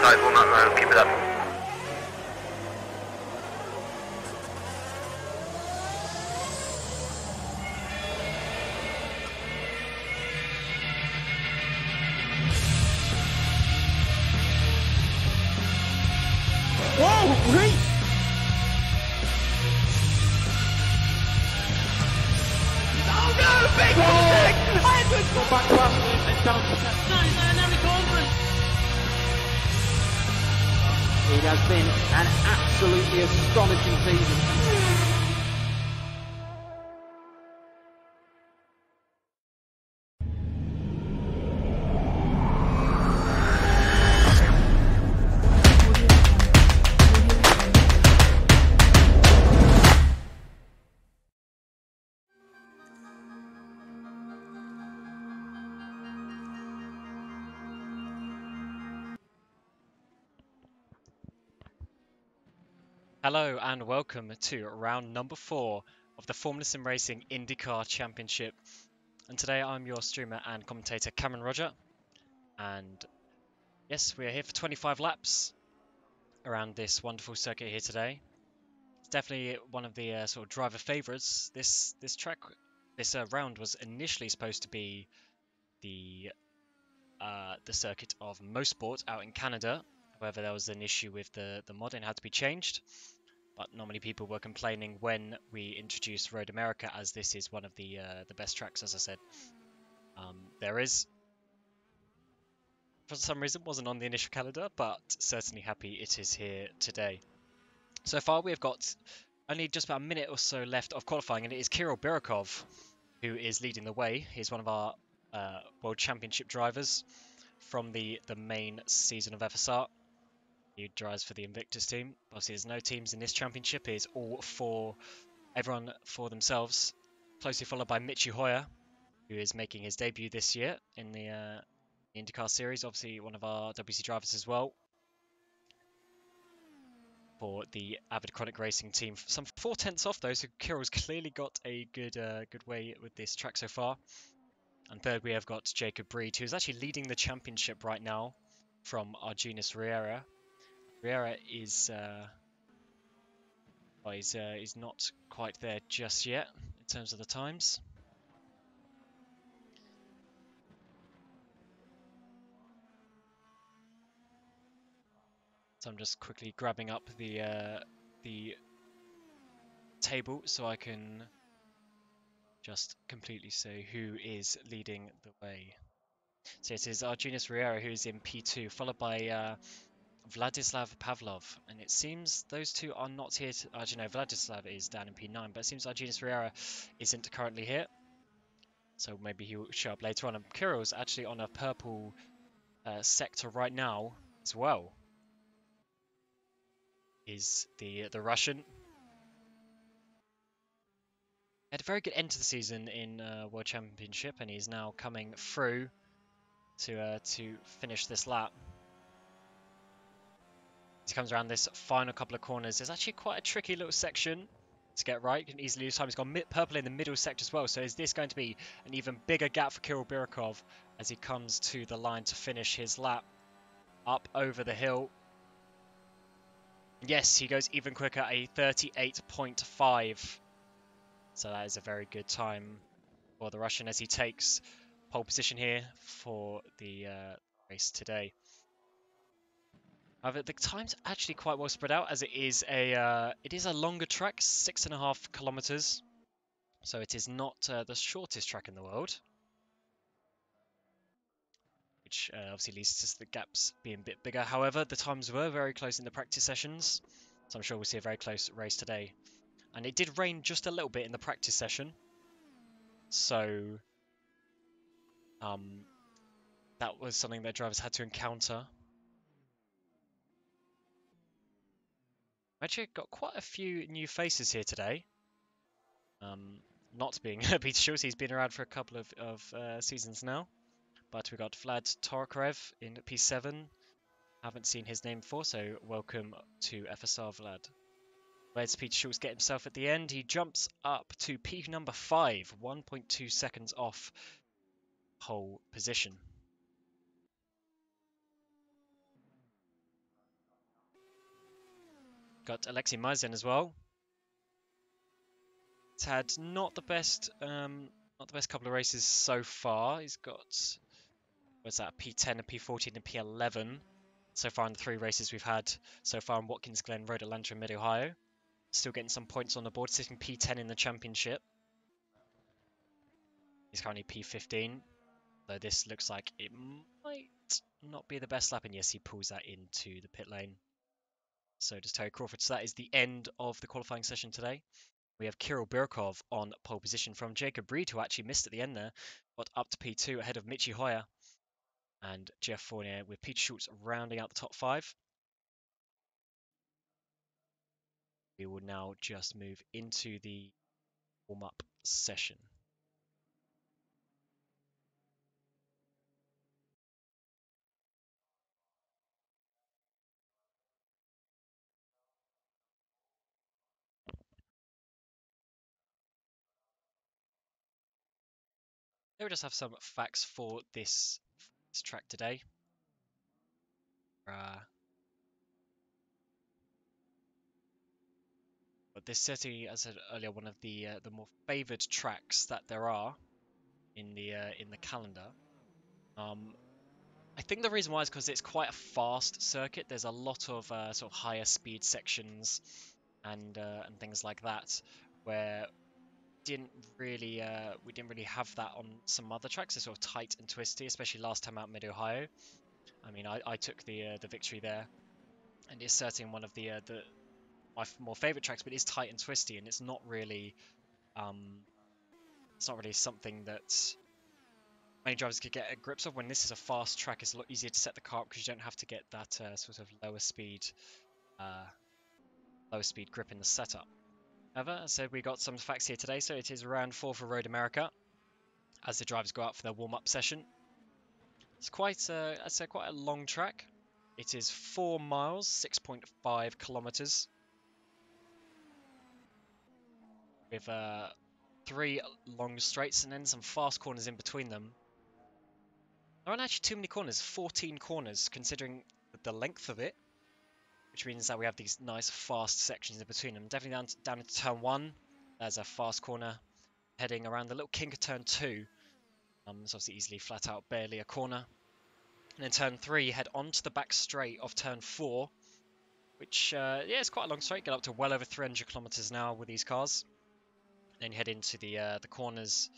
Exercise, warm up, man. Keep it up. Whoa, great! Oh no, big mistake! Edwards got back past and down to 10. No, he's dynamic conference. It has been an absolutely astonishing season. Hello and welcome to round number 4 of the SimRacing IndyCar Championship. And today I'm your streamer and commentator Cameron Roger. And yes, we're here for 25 laps around this wonderful circuit here today. It's definitely one of the sort of driver favourites. This round was initially supposed to be the circuit of Mosport out in Canada. However, there was an issue with the mod and it had to be changed. But not many people were complaining when we introduced Road America, as this is one of the best tracks, as I said. There is, for some reason, wasn't on the initial calendar, but certainly happy it is here today. So far, we've got only just about a minute or so left of qualifying, and it is Kirill Birakov who is leading the way. He's one of our World Championship drivers from the main season of FSR. He drives for the Invictus team. Obviously, there's no teams in this championship. It's all for everyone for themselves. Closely followed by Michi Hoyer, who is making his debut this year in the IndyCar Series. Obviously, one of our WC drivers as well for the Avid Chronic Racing team. Some 4/10 off though, so Kirill's clearly got a good way with this track so far. And third, we have got Jacob Breed, who's actually leading the championship right now from Arjunis Riera. Riera is he's not quite there just yet in terms of the times. So I'm just quickly grabbing up the table so I can just completely say who is leading the way. So it is Arjunis Riera who is in P2, followed by Vladislav Pavlov, and it seems those two are not here. Vladislav is down in P9, but it seems Arjunis Riera isn't currently here, so maybe he will show up later on. And Kirill's actually on a purple sector right now as well. Is the Russian. Had a very good end to the season in World Championship, and he's now coming through to finish this lap. As he comes around this final couple of corners, there's actually quite a tricky little section to get right. You can easily lose time. He's got purple in the middle sector as well. So is this going to be an even bigger gap for Kirill Birakov as he comes to the line to finish his lap up over the hill? Yes, he goes even quicker, a 38.5. So that is a very good time for the Russian as he takes pole position here for the race today. However, the time's actually quite well spread out, as it is a longer track, 6.5 kilometers. So it is not the shortest track in the world, which obviously leads to the gaps being a bit bigger. However, the times were very close in the practice sessions, so I'm sure we'll see a very close race today. And it did rain just a little bit in the practice session, so that was something that drivers had to encounter. Actually, got quite a few new faces here today. Not being Peter Schultz, he's been around for a couple of seasons now. But we got Vlad Torkarev in P7. Haven't seen his name before, so welcome to FSR, Vlad. Where's Peter Schultz get himself at the end? He jumps up to P number 5, 1.2 seconds off pole position. Got Alexei Mazin as well. He's had not the best couple of races so far. He's got, what's that, a P10, a P14, and P11 so far in the 3 races we've had so far in Watkins Glen, Road Atlanta, and Mid-Ohio. Still getting some points on the board, sitting P10 in the championship. He's currently P15, though this looks like it might not be the best lap, and yes, he pulls that into the pit lane. So does Terry Crawford. So that is the end of the qualifying session today. We have Kirill Birkov on pole position from Jacob Reed, who actually missed at the end there, got up to P2 ahead of Michi Hoyer and Jeff Fournier, with Peter Schultz rounding out the top 5. We will now just move into the warm-up session. Here we just have some facts for this track today. But this city, as I said earlier, one of the more favoured tracks that there are in the calendar. I think the reason why is because it's quite a fast circuit. There's a lot of sort of higher speed sections and things like that, where we didn't really have that on some other tracks. It's sort of tight and twisty, especially last time out Mid-Ohio. I mean, I took the victory there, and it's certainly one of my more favourite tracks, but it's tight and twisty, and it's not really something that many drivers could get a grips of. When this is a fast track, it's a lot easier to set the car up because you don't have to get that sort of lower speed grip in the setup. However, as I said, we got some facts here today. So it is round 4 for Road America as the drivers go out for their warm-up session. It's quite a long track. It is 4 miles, 6.5 kilometers, with 3 long straights and then some fast corners in between them. There aren't actually too many corners, 14 corners considering the length of it, which means that we have these nice fast sections in between them. Definitely down into turn 1, there's a fast corner heading around the little kink of turn 2. It's obviously easily flat out, barely a corner. And then turn 3, head onto the back straight of turn 4, which, yeah, it's quite a long straight, get up to well over 300 kilometers an hour with these cars. Then you head into the corners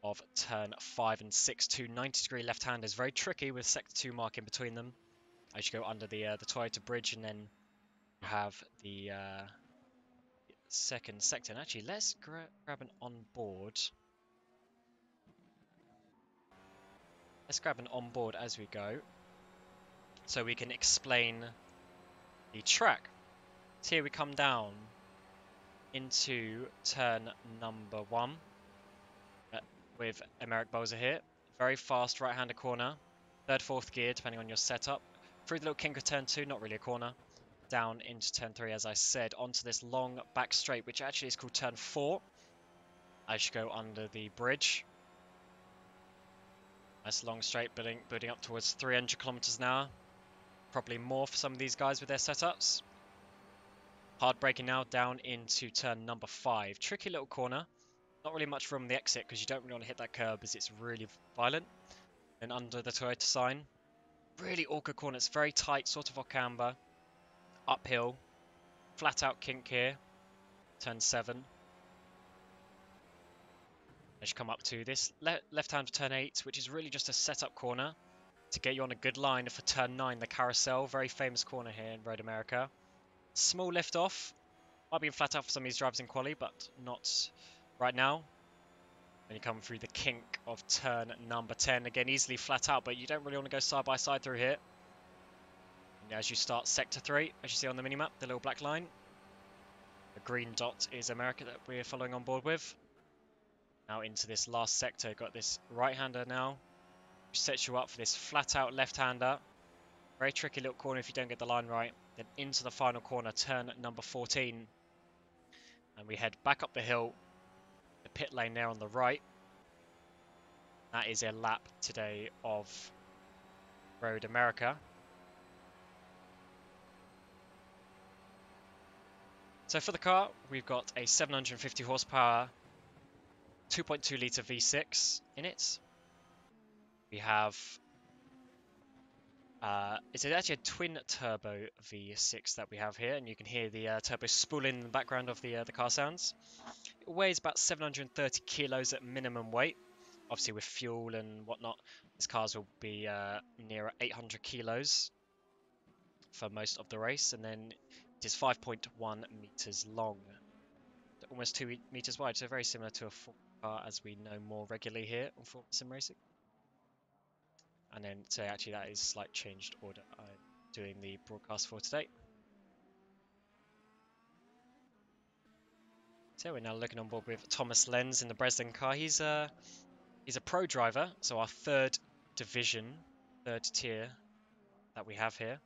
of turn 5 and 6, 2 90-degree left-handers, very tricky with sector 2 mark in between them. As you go under the Toyota bridge, and then you have the second sector. And actually, let's grab an onboard. Let's grab an onboard as we go, so we can explain the track. So here we come down into turn number 1 with Emeric Boza here. Very fast right-hander corner, 3rd, 4th gear depending on your setup. Through the little kink of turn 2, not really a corner. Down into turn 3, as I said, onto this long back straight, which actually is called turn 4. As you go under the bridge. Nice long straight, building up towards 300 kilometers an hour. Probably more for some of these guys with their setups. Hard braking now down into turn number 5. Tricky little corner. Not really much room on the exit because you don't really want to hit that curb as it's really violent. Then under the Toyota sign. Really awkward corner. It's very tight, sort of camber. Uphill. Flat out kink here. Turn 7. As you come up to this left hand for turn 8, which is really just a setup corner to get you on a good line for turn 9, the carousel. Very famous corner here in Road America. Small lift off. Might be flat out for some of these drivers in quali, but not right now. Then you come through the kink of turn number 10. Again, easily flat out, but you don't really want to go side by side through here. And as you start sector 3, as you see on the minimap, the little black line. The green dot is America that we're following on board with. Now into this last sector, got this right-hander now, which sets you up for this flat-out left-hander. Very tricky little corner if you don't get the line right. Then into the final corner, turn number 14. And we head back up the hill, the pit lane there on the right. That is a lap today of Road America. So for the car, we've got a 750 horsepower, 2.2 litre V6 in it. We have it's actually a twin turbo V6 that we have here, and you can hear the turbo spooling in the background of the car sounds. It weighs about 730 kilos at minimum weight. Obviously, with fuel and whatnot, this cars will be nearer 800 kilos for most of the race, and then it is 5.1 meters long, almost 2 meters wide. So very similar to a Formula car, as we know more regularly here on Formula Sim Racing. And then, so actually that is slight changed order I'm doing the broadcast for today. So we're now looking on board with Thomas Lenz in the Breslin car. He's a pro driver, so our third division, third tier that we have here.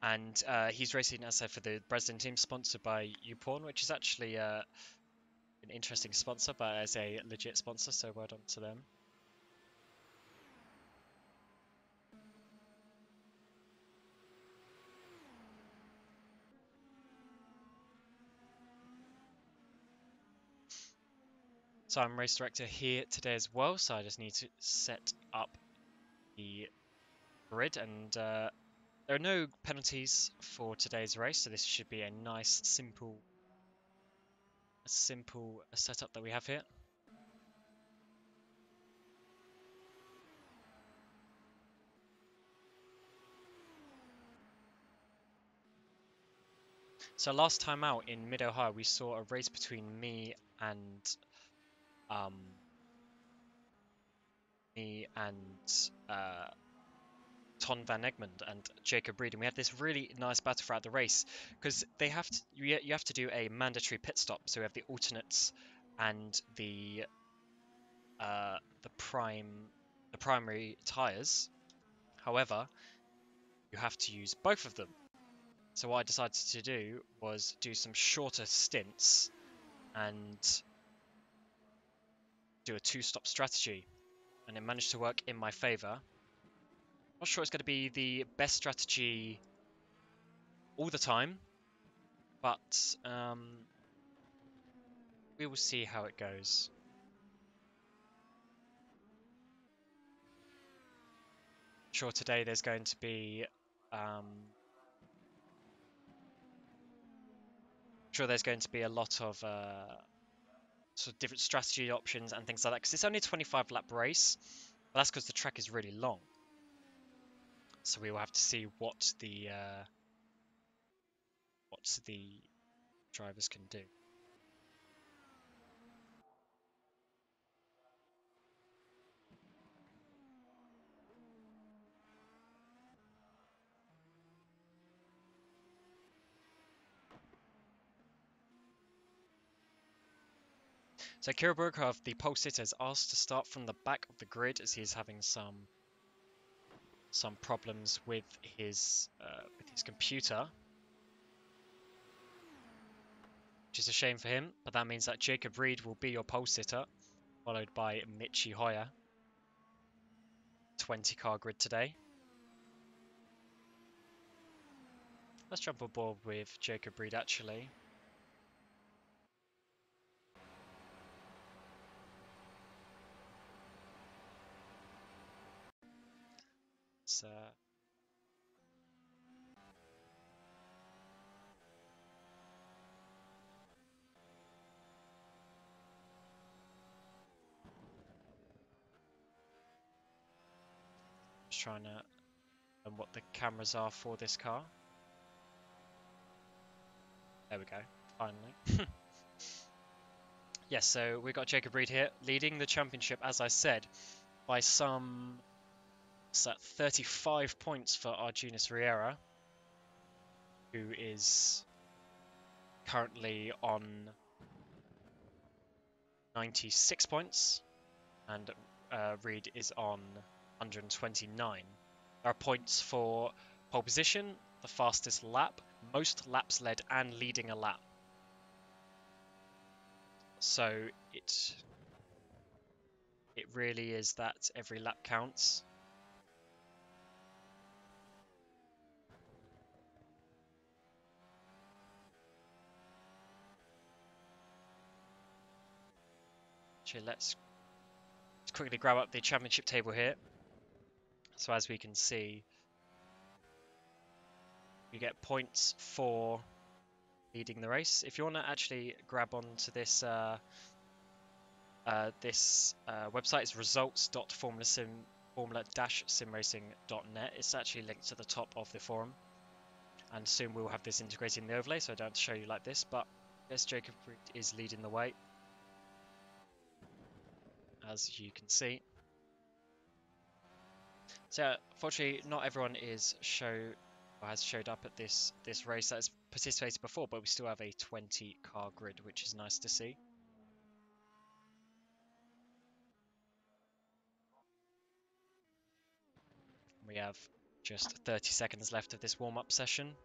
And he's racing, as I said, for the Breslin team, sponsored by YouPorn, which is actually an interesting sponsor, but as a legit sponsor, so well done to them. So I'm race director here today as well, so I just need to set up the grid, and there are no penalties for today's race, so this should be a nice, simple setup that we have here. So last time out in Mid-Ohio, we saw a race between me and Ton van Egmond and Jacob Reed, and we had this really nice battle throughout the race because they have to you have to do a mandatory pit stop. So we have the alternates and the primary tires. However, you have to use both of them. So what I decided to do was do some shorter stints and do a two-stop strategy, and it managed to work in my favour. Not sure it's going to be the best strategy all the time, but we will see how it goes. I'm sure today there's going to be a lot of sort of different strategy options and things like that, because it's only a 25 lap race, but that's because the track is really long. So we will have to see what the drivers can do. So Kira Burkhardt, the pole sitter, is asked to start from the back of the grid as he is having some problems with his computer, which is a shame for him. But that means that Jacob Reed will be your pole sitter, followed by Michi Hoyer. 20-car grid today. Let's jump aboard with Jacob Reed actually. It's just trying to learn what the cameras are for this car. There we go, finally. Yes, so we got Jacob Reed here, leading the championship, as I said, by some 35 points for Arjunis Riera, who is currently on 96 points, and Reed is on 129. There are points for pole position, the fastest lap, most laps led, and leading a lap. So it really is that every lap counts. Actually, let's quickly grab up the championship table here. So as we can see, you get points for leading the race. If you want to actually grab onto this website, it's results.formula-simracing.net. It's actually linked to the top of the forum, and soon we'll have this integrated in the overlay, so I don't have to show you like this. But yes, Jacob Reed is leading the way, as you can see. So unfortunately, not everyone has showed up at this race that has participated before, but we still have a 20 car grid, which is nice to see. We have just 30 seconds left of this warm-up session.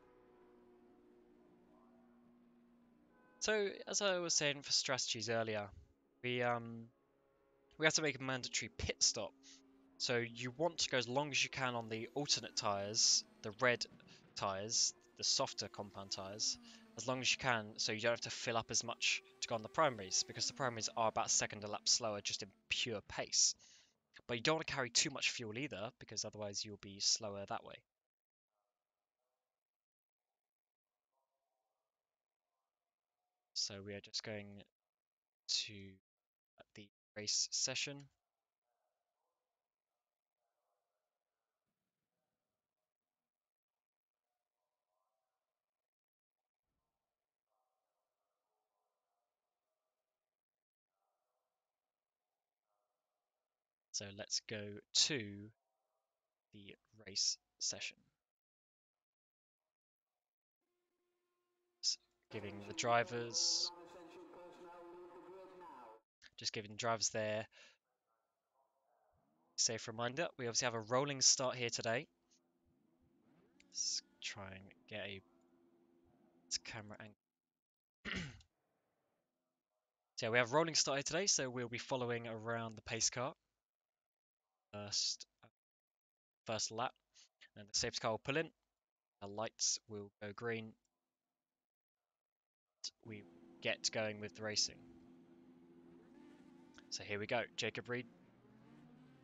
So as I was saying for strategies earlier, we have to make a mandatory pit stop. So you want to go as long as you can on the alternate tyres, the red tyres, the softer compound tyres, as long as you can, so you don't have to fill up as much to go on the primaries, because the primaries are about a second a lap slower just in pure pace. But you don't want to carry too much fuel either, because otherwise you'll be slower that way. So we are just going to the race session. So let's go to the race session. Giving the drivers, their safe reminder. We obviously have a rolling start here today. Let's try and get a camera angle. So yeah, we have rolling start here today, so we'll be following around the pace car. First lap, and the safety car will pull in. The lights will go green. We get going with the racing. So here we go. Jacob Reed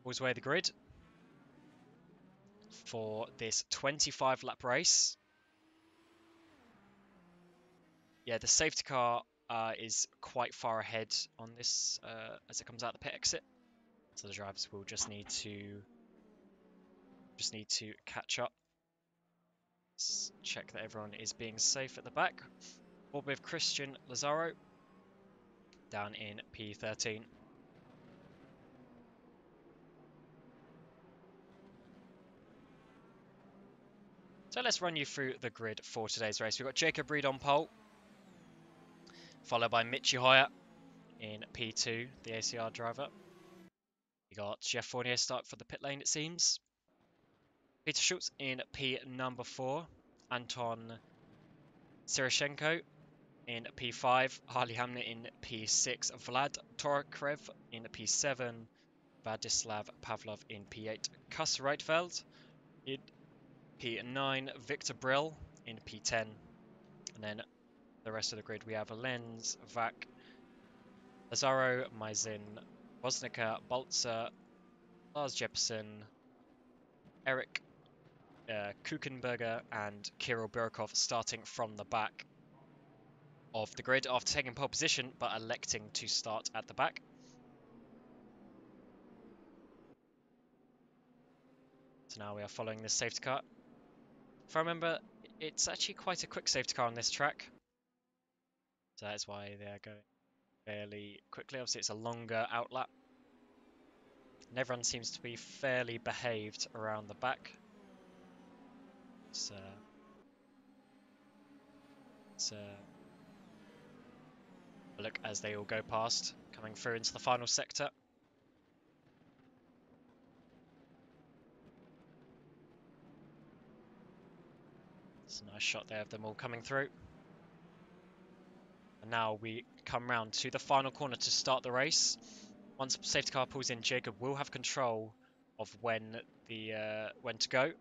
pulls away the grid for this 25 lap race. Yeah, the safety car is quite far ahead on this as it comes out the pit exit. So the drivers will just need to catch up. Let's check that everyone is being safe at the back. Board with Christian Lazaro down in P13. So let's run you through the grid for today's race. We've got Jacob Reed on pole, followed by Mitchy Hoyer in P2, the ACR driver. We got Jeff Fournier start for the pit lane, it seems. Peter Schultz in P number 4. Anton Siroshenko in P5. Harley Hamner in P6. Vlad Tokarev in P7. Vladislav Pavlov in P8. Kus Reitfeld in P9. Victor Brill in P10. And then the rest of the grid, we have Lenz, Vac, Lazaro, Maizin, Woznica, Balzer, Lars Jepsen, Eric Kuchenberger, and Kirill Burkov starting from the back of the grid after taking pole position but electing to start at the back. So now we are following this safety car. If I remember, it's actually quite a quick safety car on this track. So that's why they are going fairly quickly. Obviously, it's a longer outlap. And everyone seems to be fairly behaved around the back. So, look as they all go past, coming through into the final sector. It's a nice shot there of them all coming through. And now we come round to the final corner to start the race. Once the safety car pulls in, Jacob will have control of when to go.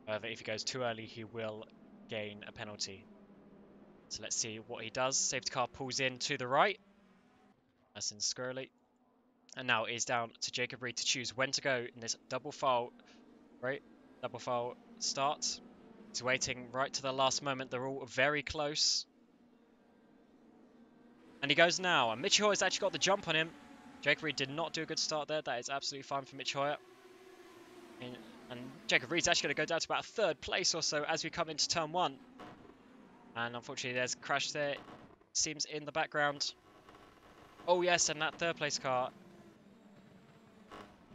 However, if he goes too early, he will gain a penalty. So let's see what he does. Safety car pulls in to the right. Nice and squirrely. And now it is down to Jacob Reed to choose when to go in this double file, right? Double file start. He's waiting right to the last moment. They're all very close. And he goes now. And Mitchie Hoyer's actually got the jump on him. Jacob Reed did not do a good start there. That is absolutely fine for Mitchie Hoyer. And Jacob Reed's actually going to go down to about 3rd place or so as we come into turn 1. And unfortunately, there's a crash there. Seems in the background. Oh yes, and that 3rd place car.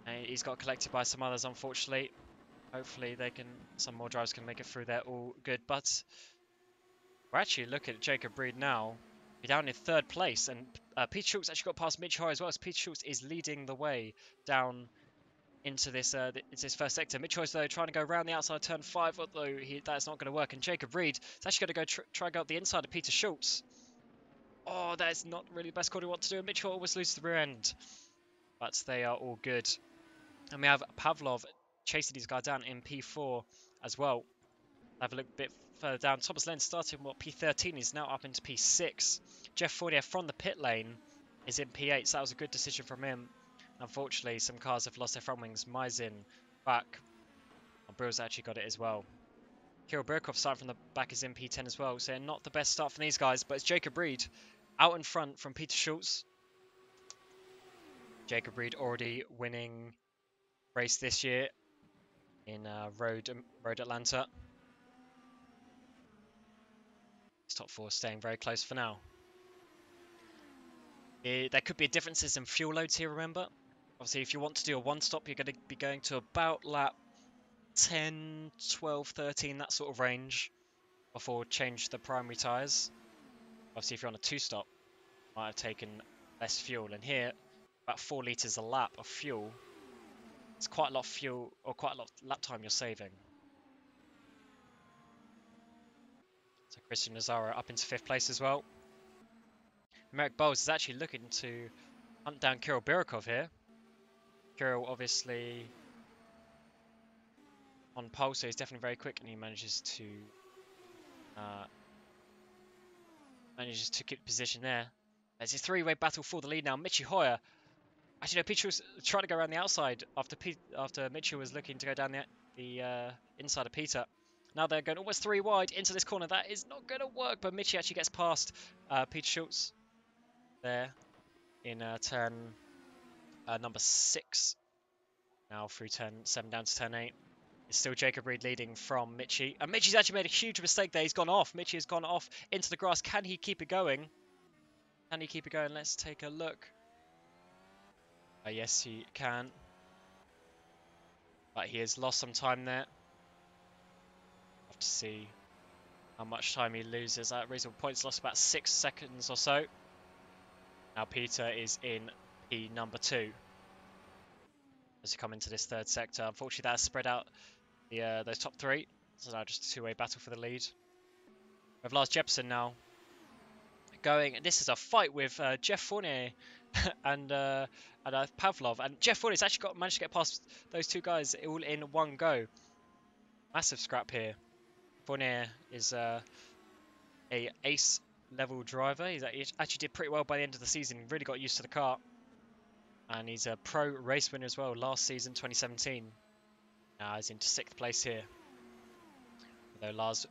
And he's got collected by some others, unfortunately. Hopefully some more drivers can make it through there all good. But we're actually looking at Jacob Reed now. He's down in 3rd place. And Peter Schultz actually got past Mitch Hoyer as well. So Peter Schultz is leading the way down into this first sector. Mitch Hoyer's though trying to go around the outside of turn 5, although that's not going to work. And Jacob Reed is actually going to go try and go up the inside of Peter Schultz. Oh, that is not really the best call to want to do. And Mitch Hoyer always loses the rear end. But they are all good. And we have Pavlov chasing these guys down in P4 as well. Have a look a bit further down. Thomas Lenz starting P13 is now up into P6. Jeff Fournier from the pit lane is in P8, so that was a good decision from him. Unfortunately, some cars have lost their front wings. Maisin back. And Brill's actually got it as well. Kirill Burkov starting from the back is in P10 as well, so not the best start from these guys, but it's Jacob Reed out in front from Peter Schultz. Jacob Reed already winning race this year in Road Atlanta. His top 4 staying very close for now. There could be differences in fuel loads here, remember. Obviously, if you want to do a one-stop, you're going to be going to about lap 10, 12, 13, that sort of range before change the primary tyres. Obviously, if you're on a two-stop, you might have taken less fuel. And here, about 4 litres a lap of fuel. It's quite a lot of fuel, or quite a lot of lap time you're saving. So Christian Nazaro up into 5th place as well. Merrick Bowles is actually looking to hunt down Kirill Birikov here. Kirill obviously on pole, so he's definitely very quick, and he manages to keep position there. There's a 3-way battle for the lead now. Mitchie Hoyer. Actually, no, Peter was trying to go around the outside after Mitchell was looking to go down the inside of Peter. Now they're going almost 3 wide into this corner. That is not going to work, but Mitchie actually gets past Peter Schultz there in turn number 6. Now through turn 7 down to turn 8. It's still Jacob Reed leading from Mitchie. And Mitchie's actually made a huge mistake there. He's gone off. Mitchie has gone off into the grass. Can he keep it going? Can he keep it going? Let's take a look. Yes, he can. But he has lost some time there. Have to see how much time he loses. At reasonable points, lost about 6 seconds or so. Now Peter is in P number 2 as we come into this 3rd sector. Unfortunately, that has spread out those top 3. So now just a 2-way battle for the lead. We have Lars Jepsen now going. This is a fight with Jeff Fournier and Pavlov. And Jeff Fournier's actually managed to get past those 2 guys all in one go. Massive scrap here. Fournier is a ace level driver. He actually did pretty well by the end of the season. Really got used to the car. And he's a pro race winner as well. Last season, 2017. Now he's into 6th place here. Although Lars,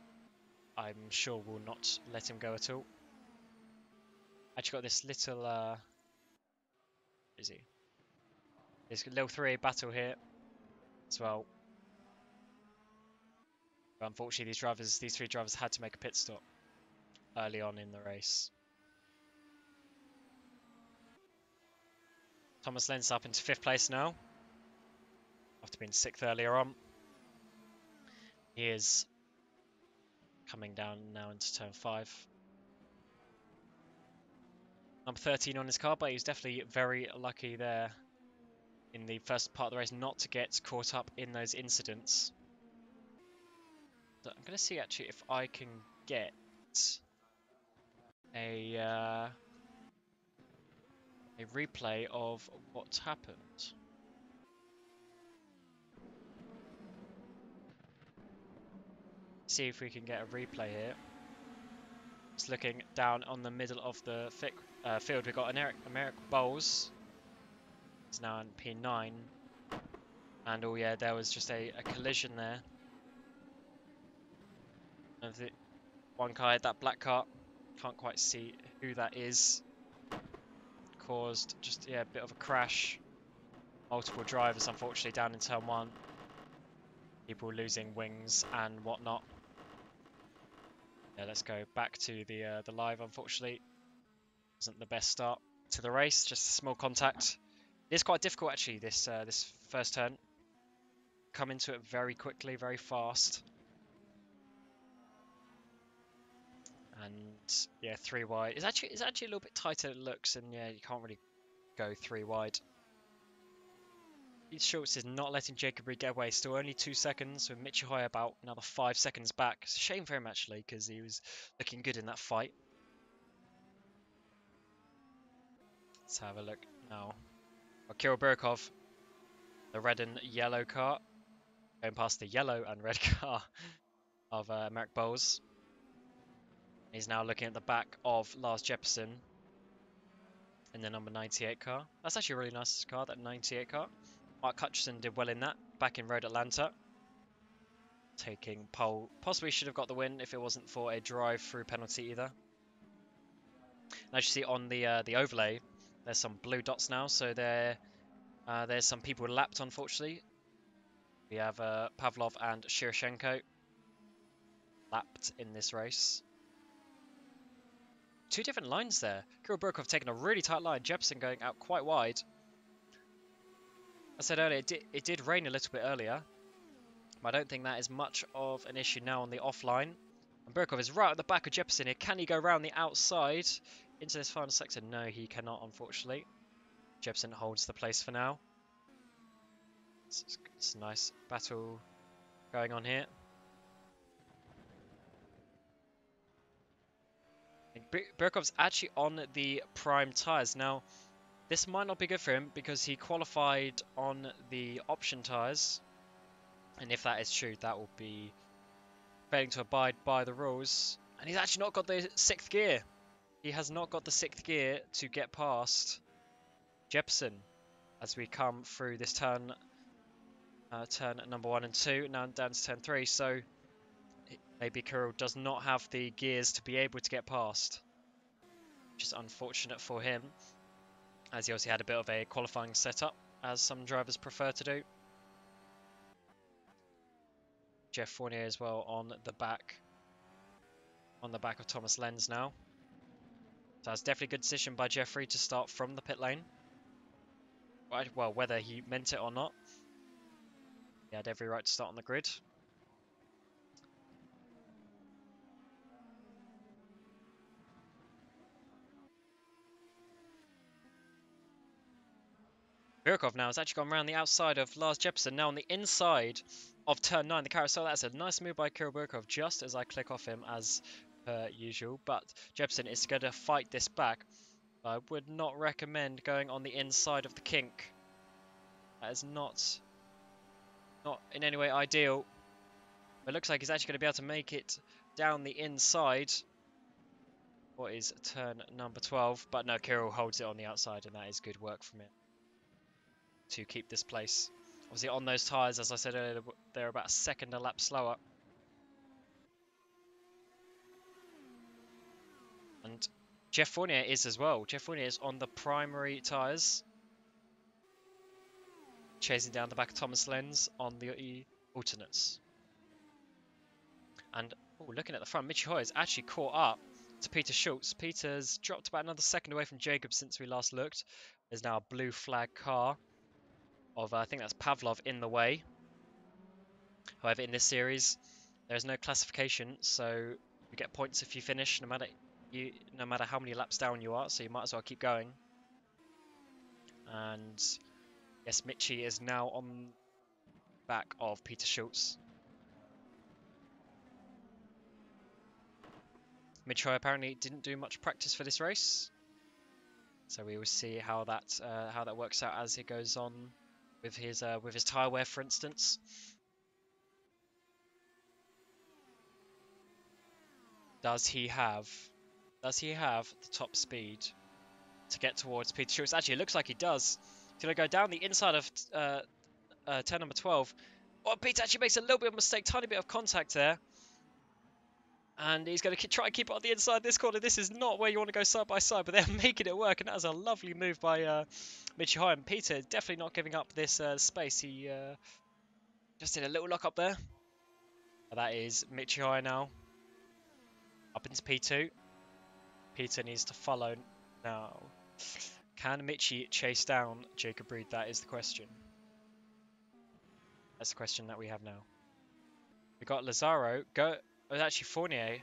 I'm sure, will not let him go at all. Actually got this little... is he? This little 3-way battle here as well. But unfortunately, these 3 drivers had to make a pit stop early on in the race. Thomas Lenz up into 5th place now, after being 6th earlier on. He is coming down now into turn 5. Number 13 on his car, but he was definitely very lucky there in the first part of the race not to get caught up in those incidents. So I'm going to see actually if I can get a replay of what happened. See if we can get a replay here. Just looking down on the middle of the field, we've got Merrick Bowles He's now in P9. And oh yeah, there was just a collision there. Of the one guy, that black car, can't quite see who that is. Caused just, yeah, a bit of a crash. Multiple drivers, unfortunately, down in turn 1. People losing wings and whatnot. Yeah, let's go back to the live, unfortunately. Wasn't the best start to the race, just a small contact. It is quite difficult, actually, this first turn. Come into it very quickly, very fast. And yeah, 3 wide. It's actually a little bit tighter than it looks, and yeah, you can't really go 3 wide. Schultz is not letting Jacob Reed get away. Still only 2 seconds, with Mitchell Hoy about another 5 seconds back. It's a shame for him, actually, because he was looking good in that fight. Let's have a look now. Kirill Burkov, the red and yellow car, going past the yellow and red car of Merrick Bowles. He's now looking at the back of Lars Jeppesen in the number 98 car. That's actually a really nice car, that 98 car. Mark Hutchison did well in that, back in Road Atlanta. Taking pole. Possibly should have got the win if it wasn't for a drive-through penalty either. And as you see on the overlay, there's some blue dots now, so there's some people lapped, unfortunately. We have Pavlov and Shiroshenko lapped in this race. 2 different lines there. Kirill Burkov taking a really tight line. Jeppesen going out quite wide. I said earlier, it did rain a little bit earlier. But I don't think that is much of an issue now on the offline. And Burkov is right at the back of Jeppesen here. Can he go around the outside into this final sector? No, he cannot, unfortunately. Jeppesen holds the place for now. It's a nice battle going on here. Burkov's actually on the prime tyres. Now, this might not be good for him because he qualified on the option tyres. And if that is true, that will be failing to abide by the rules. And he's actually not got the 6th gear. He has not got the 6th gear to get past Jeppesen as we come through this turn number 1 and 2, now down to turn 3. So maybe Kirill does not have the gears to be able to get past, which is unfortunate for him, as he also had a bit of a qualifying setup, as some drivers prefer to do. Jeff Fournier as well on the back of Thomas Lenz now. So that's definitely a good decision by Jeffrey to start from the pit lane. Well, whether he meant it or not, he had every right to start on the grid. Burkov now has actually gone around the outside of Lars Jeppesen, now on the inside of turn 9, the carousel. That's a nice move by Kirill Burkov just as I click off him as per usual. But Jeppesen is going to fight this back. I would not recommend going on the inside of the kink. That is not in any way ideal. But it looks like he's actually going to be able to make it down the inside. What is turn number 12? But no, Kirill holds it on the outside, and that is good work from him to keep this place. Obviously on those tyres, as I said earlier, they're about a second a lap slower. And Jeff Fournier is as well. Jeff Fournier is on the primary tyres, chasing down the back of Thomas Lenz on the alternates. And looking at the front, Mitchell Hoy has actually caught up to Peter Schultz. Peter's dropped about another second away from Jacob since we last looked. There's now a blue flag car of, I think that's Pavlov, in the way. However, in this series, there's no classification, so you get points if you finish, no matter how many laps down you are, so you might as well keep going. And yes, Mitchie is now on back of Peter Schultz. Mitchell apparently didn't do much practice for this race, so we will see how that works out as it goes on with his tyre wear, for instance. Does he have the top speed to get towards Peter Schultz? Actually, it looks like he does. He's going to go down the inside of turn number 12. Oh, Pete actually makes a little bit of a mistake, tiny bit of contact there. And he's going to try and keep it on the inside this corner. This is not where you want to go side by side, but they're making it work. And that was a lovely move by Mitchy High. And Peter is definitely not giving up this space. He just did a little lock up there. But that is Mitchy High now. Up into P2. Peter needs to follow now. Can Mitchy chase down Jacob Reed? That is the question. That's the question that we have now. We got Lazaro. Oh, actually Fournier.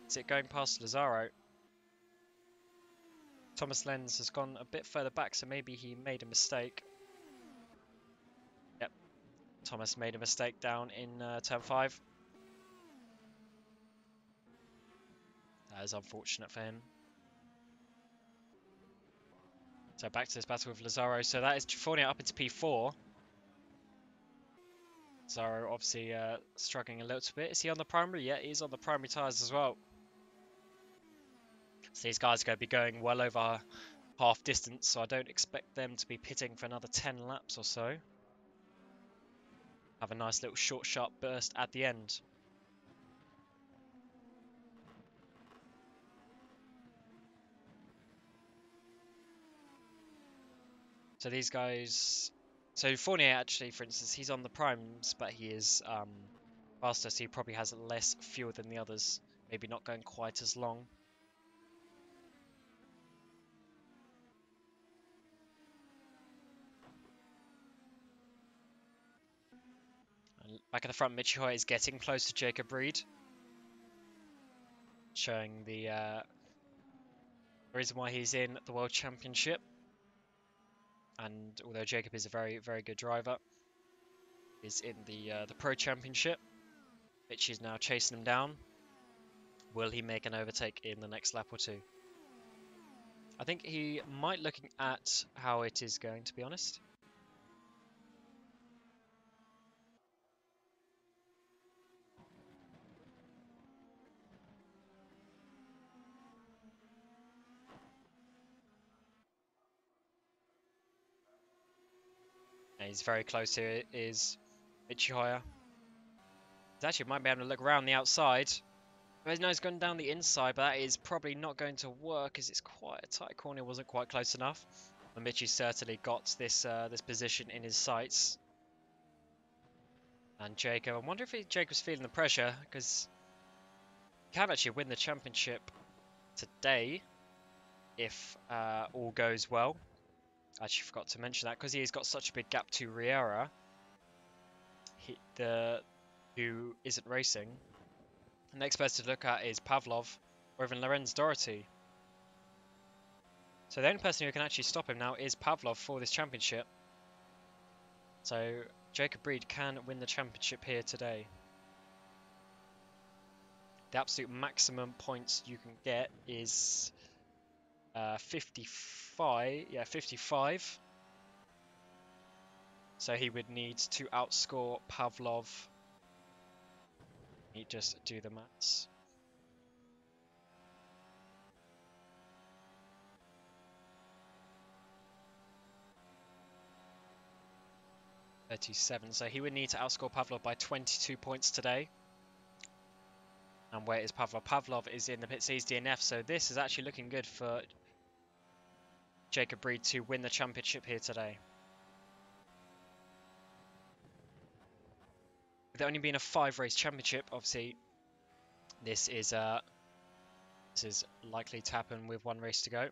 Is it going past Lazaro? Thomas Lenz has gone a bit further back, so maybe he made a mistake. Yep. Thomas made a mistake down in turn 5. That is unfortunate for him. So back to this battle with Lazaro. So that is Fournier up into P4. Lazaro obviously struggling a little bit. Is he on the primary? Yeah, he's on the primary tyres as well. So these guys are going to be going well over half distance, so I don't expect them to be pitting for another 10 laps or so. Have a nice little short, sharp burst at the end. So these guys... So Fournier actually, for instance, he's on the primes, but he is faster, so he probably has less fuel than the others. Maybe not going quite as long. And back at the front, Mitchy Hoy is getting close to Jacob Reed. Showing the reason why he's in the World Championship. And although Jacob is a very, very good driver, is in the Pro Championship. Mitchy is now chasing him down. Will he make an overtake in the next lap or two? I think he might, looking at how it is going, to be honest. And he's very close here, is Mitchy Hoyer. He actually might be able to look around the outside. No, he's gone down the inside, but that is probably not going to work as it's quite a tight corner. It wasn't quite close enough. And Mitchy certainly got this this position in his sights. And Jacob, I wonder if Jacob's feeling the pressure, because he can actually win the championship today if all goes well. I actually forgot to mention that because he's got such a big gap to Riera, who isn't racing. The next person to look at is Pavlov or even Lorenz Doherty. So the only person who can actually stop him now is Pavlov for this championship. So Jacob Reed can win the championship here today. The absolute maximum points you can get is 55. Yeah, 55. So he would need to outscore Pavlov. He just do the maths. .37. So he would need to outscore Pavlov by 22 points today. And where is Pavlov? Pavlov is in the pit C's DNF. So this is actually looking good for Jacob Reed to win the championship here today. With it only being a 5-race championship, obviously this is likely to happen with 1 race to go.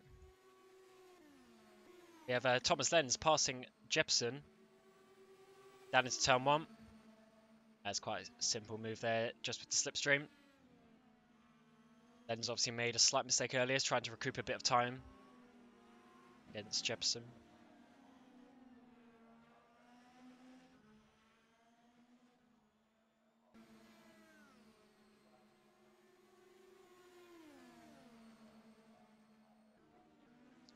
We have Thomas Lenz passing Jepson down into turn 1. That's quite a simple move there, just with the slipstream. Lenz obviously made a slight mistake earlier, trying to recoup a bit of time against Jepson.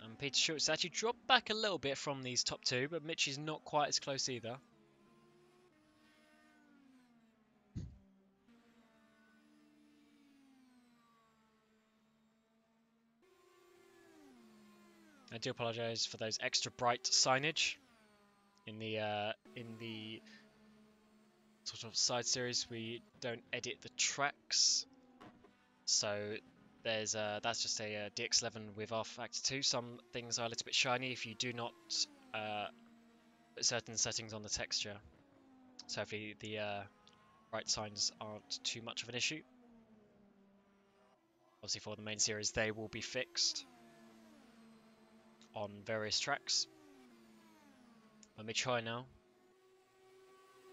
And Peter Schultz actually dropped back a little bit from these top 2, but Mitch is not quite as close either. I do apologise for those extra bright signage. In the sort of side series, we don't edit the tracks, so there's that's just a DX11 with rFactor 2. Some things are a little bit shiny if you do not put certain settings on the texture. So hopefully the bright signs aren't too much of an issue. Obviously for the main series they will be fixed on various tracks. Let me try now.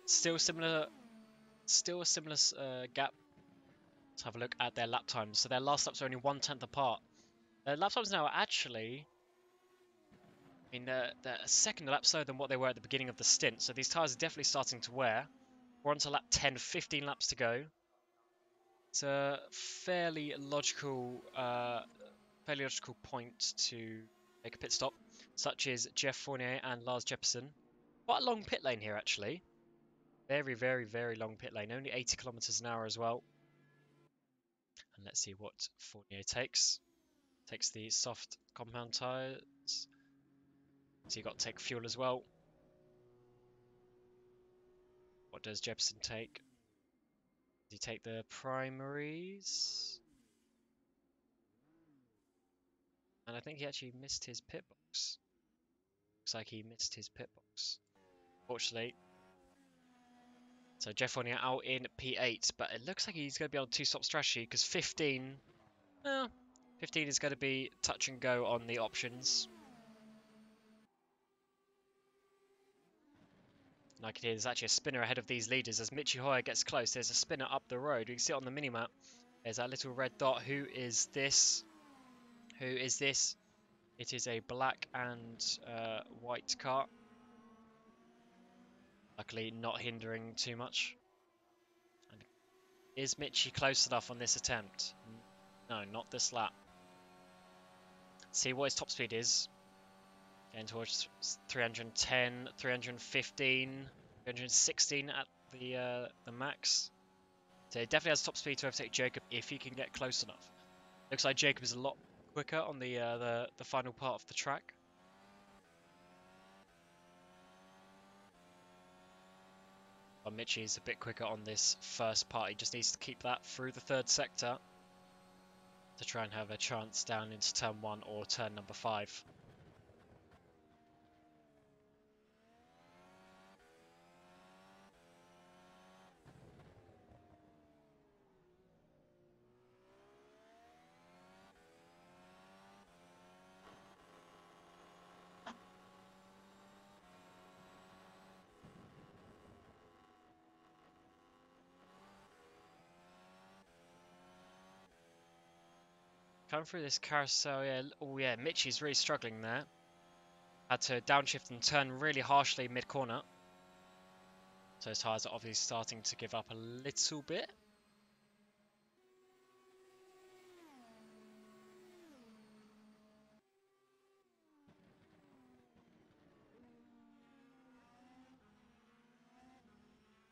Still a similar gap. Let's have a look at their lap times. So their last laps are only 1/10 apart. Their lap times now are actually, I mean, they're a second lap slower than what they were at the beginning of the stint. So these tyres are definitely starting to wear. We're on to lap 10, 15 laps to go. It's a fairly logical point to make a pit stop, such as Jeff Fournier and Lars Jeppesen. Quite a long pit lane here, actually. Very, very, very long pit lane. Only 80 kilometers an hour as well. And let's see what Fournier takes. Takes the soft compound tyres. So you've got to take fuel as well. What does Jeppesen take? Does he take the primaries? And I think he actually missed his pit box. Looks like he missed his pit box, fortunately. So Jeff Fournier out in P8, but it looks like he's going to be on a two-stop strategy because 15 is going to be touch and go on the options. And I can hear there's actually a spinner ahead of these leaders as Michi Hoyer gets close. There's a spinner up the road. You can see it on the minimap. There's that little red dot. Who is this? Who is this? It is a black and white car. Luckily not hindering too much. And is Michi close enough on this attempt? No, not this lap. See what his top speed is. Getting towards 310, 315, 316 at the max. So he definitely has top speed to overtake Jacob if he can get close enough. Looks like Jacob is a lot quicker on the final part of the track. But Michi is a bit quicker on this first part. He just needs to keep that through the third sector to try and have a chance down into turn 1 or turn number 5. Coming through this carousel, yeah. Oh yeah, Michi's really struggling there. Had to downshift and turn really harshly mid-corner. So his tyres are obviously starting to give up a little bit.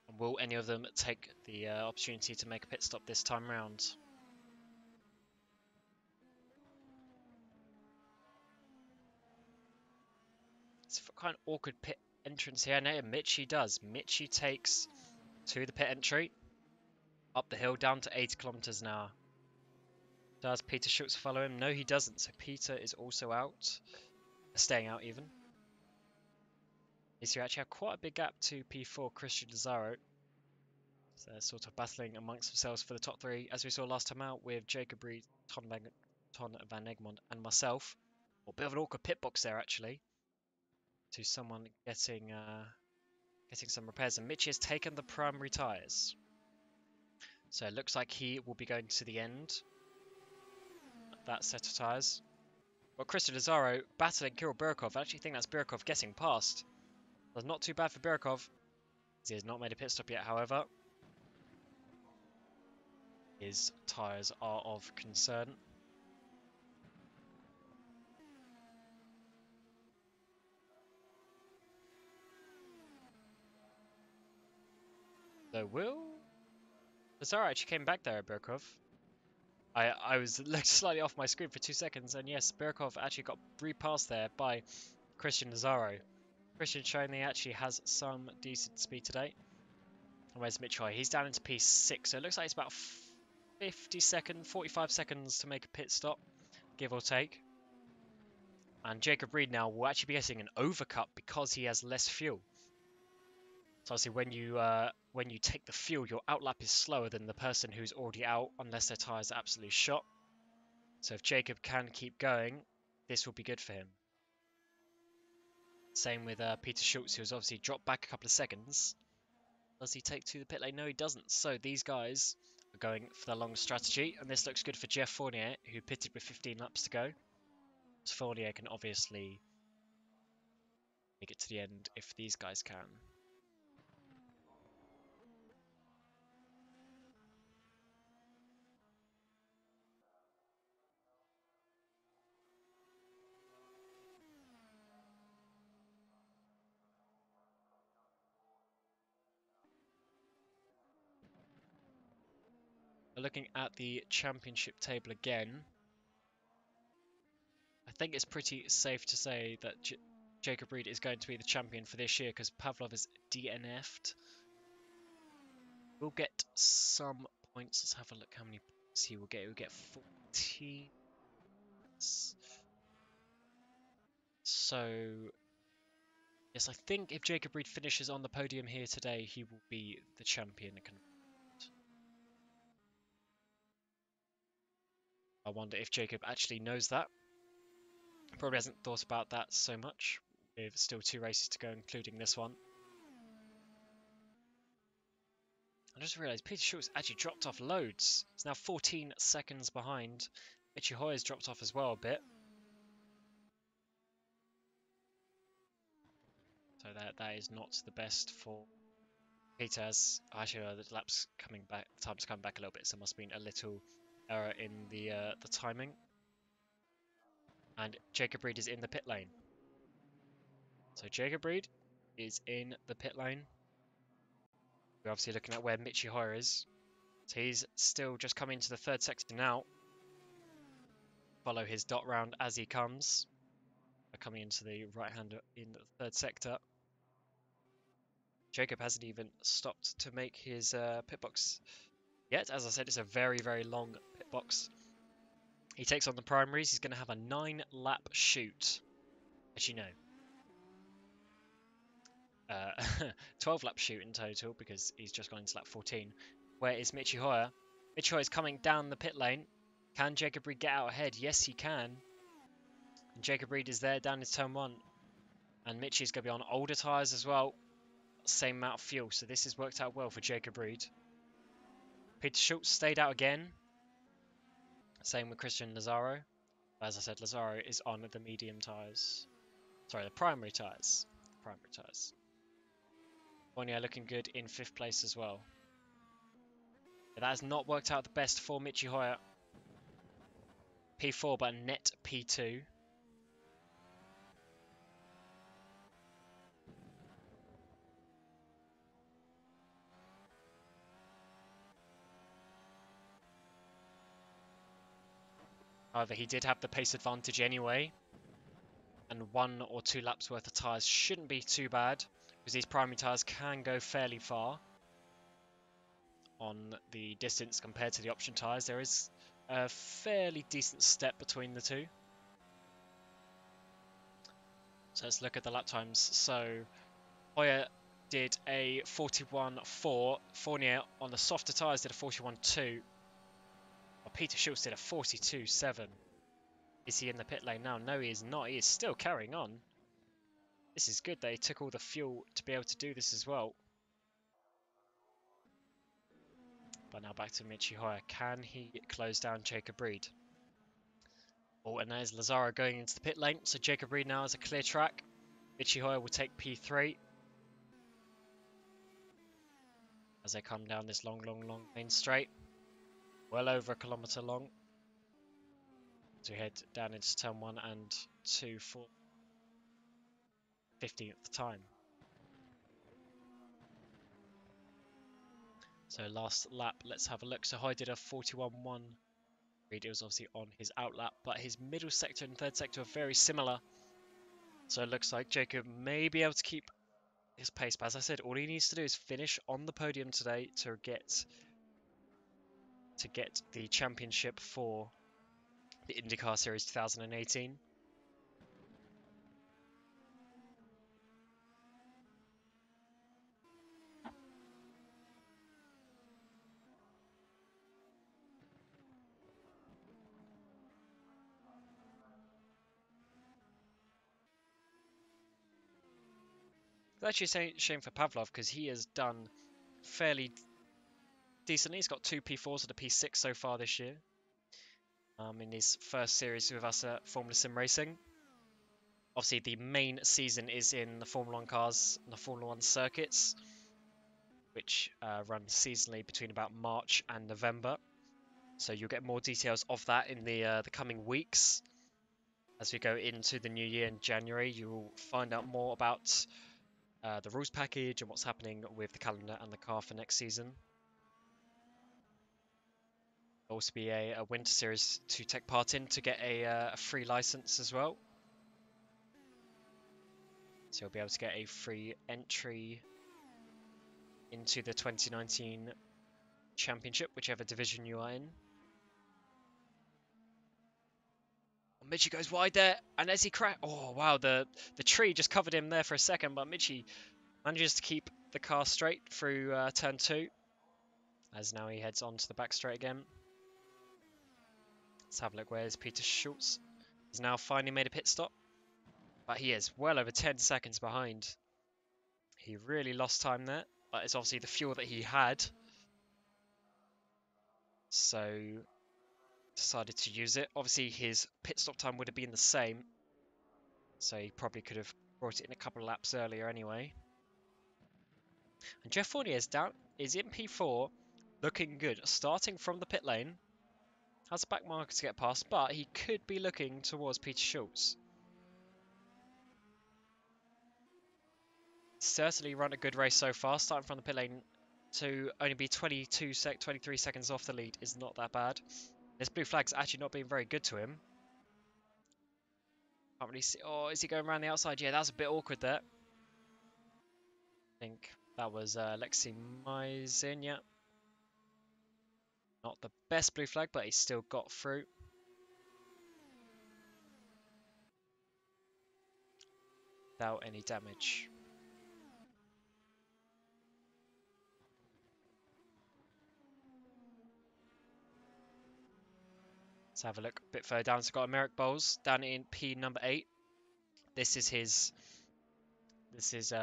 And will any of them take the opportunity to make a pit stop this time round? It's a kind of awkward pit entrance here. No, Michi does. Michi takes to the pit entry. Up the hill, down to 80 kilometers an hour. Does Peter Schultz follow him? No, he doesn't. So Peter is also out. Staying out, even. These two actually have quite a big gap to P4, Christian Lazaro. So they're sort of battling amongst themselves for the top 3, as we saw last time out with Jacob Reed, Ton van Egmond, and myself. Well, a bit of an awkward pit box there, actually. To someone getting some repairs. And Mitchie has taken the primary tyres. So it looks like he will be going to the end. That set of tyres. Well, Christian Lazaro battling Kirill Birkov. I actually think that's Birkov getting past. That's not too bad for Birkov. He has not made a pit stop yet, however. His tyres are of concern. So will Lazaro actually came back there at Birkov. I was slightly off my screen for 2 seconds, and yes, Birkov actually got re-passed there by Christian Lazaro. Christian showing he actually has some decent speed today. And where's Mitch Hoy? He's down into P6, so it looks like it's about 45 seconds to make a pit stop, give or take. And Jacob Reed now will actually be getting an overcut because he has less fuel. So obviously when you take the fuel, your outlap is slower than the person who's already out, unless their tyres are absolutely shot. So if Jacob can keep going, this will be good for him. Same with Peter Schultz, who has obviously dropped back a couple of seconds. Does he take to the pit lane? No, he doesn't. So these guys are going for the long strategy, and this looks good for Jeff Fournier, who pitted with 15 laps to go. So Fournier can obviously make it to the end if these guys can. Looking at the championship table again, I think it's pretty safe to say that Jacob Reed is going to be the champion for this year because Pavlov is DNF'd. We'll get some points. Let's have a look how many points he will get. He will get 14. So, yes, I think if Jacob Reed finishes on the podium here today, he will be the champion. I wonder if Jacob actually knows that. Probably hasn't thought about that so much, with still 2 races to go, including this one. I just realised Peter Schultz actually dropped off loads. He's now 14 seconds behind. Mitchy Hoy has dropped off as well a bit. So that is not the best for Peter. As actually the lap's coming back, time's coming back a little bit, so there must have been a little error in the timing. And Jacob Reed is in the pit lane. So Jacob Reed is in the pit lane. We're obviously looking at where Mitchy Hoy is. So he's still just coming into the 3rd sector now. Follow his dot round as he comes. Coming into the right-hander in the 3rd sector. Jacob hasn't even stopped to make his pit box yet. As I said, it's a very, very long pit box. He takes on the primaries. He's going to have a 9-lap shoot, as you know. 12-lap shoot in total because he's just gone into lap 14. Where is Mitchy Hoyer? Mitchy Hoyer is coming down the pit lane. Can Jacob Reed get out ahead? Yes, he can. And Jacob Reed is there down his turn 1. And Mitchy's going to be on older tyres as well. Same amount of fuel, so this has worked out well for Jacob Reed. Peter Schultz stayed out again. Same with Christian Lazaro. As I said, Lazaro is on the medium tyres. Sorry, the primary tyres. Fournier looking good in 5th place as well. But that has not worked out the best for Mitchy Hoyer. P4, but net P2. However, he did have the pace advantage anyway. And 1 or 2 laps worth of tyres shouldn't be too bad, because these primary tyres can go fairly far on the distance compared to the option tyres. There is a fairly decent step between the two. So let's look at the lap times. So Hoyer did a 41.4. Fournier on the softer tyres did a 41.2. Well, Peter Schultz did a 42.7. Is he in the pit lane now? No, he is not. He is still carrying on. This is good. They took all the fuel to be able to do this as well. But now back to Mitchy Hoyer. Can he close down Jacob Reed? Oh, and there's Lazaro going into the pit lane. So Jacob Reed now has a clear track. Mitchy Hoyer will take P3. As they come down this long main straight. Well over 1 kilometre long. So we head down into turn 1 and 2 for 15th time. So last lap, let's have a look. So Hoy did a 41.1. Reed was obviously on his outlap, but his middle sector and 3rd sector are very similar. So it looks like Jacob may be able to keep his pace. But as I said, all he needs to do is finish on the podium today to get the championship for the IndyCar Series 2018. It's actually a shame for Pavlov because he has done fairly decently. He's got 2 P4s and a P6 so far this year. In his first series with us at Formula Sim Racing. Obviously, the main season is in the Formula 1 cars and the Formula 1 circuits, which run seasonally between about March and November. So you'll get more details of that in the coming weeks. As we go into the new year in January, you'll find out more about the rules package and what's happening with the calendar and the car for next season. There'll also be a winter series to take part in to get a free license as well. So you'll be able to get a free entry into the 2019 championship, whichever division you are in. Mitchie goes wide there, and as he oh wow, the tree just covered him there for a second, but Mitchie manages to keep the car straight through turn 2, as now he heads on to the back straight again. Let's have a look. Where's Peter Schultz? He's now finally made a pit stop, but he is well over 10 seconds behind. He really lost time there, but it's obviously the fuel that he had, so decided to use it. Obviously his pit stop time would have been the same, so he probably could have brought it in a couple of laps earlier anyway. And Jeff Fournier is in P4, looking good, starting from the pit lane. Has a back marker to get past, but he could be looking towards Peter Schultz. Certainly run a good race so far, starting from the pit lane to only be 23 seconds off the lead is not that bad. This blue flag's actually not been very good to him. Can't really see. Oh, is he going around the outside? Yeah, that's a bit awkward there. I think that was Lexi Maisin, yeah. Not the best blue flag, but he still got through. Without any damage. Let's have a look a bit further down. So got Merrick Bowles down in P number 8. This is his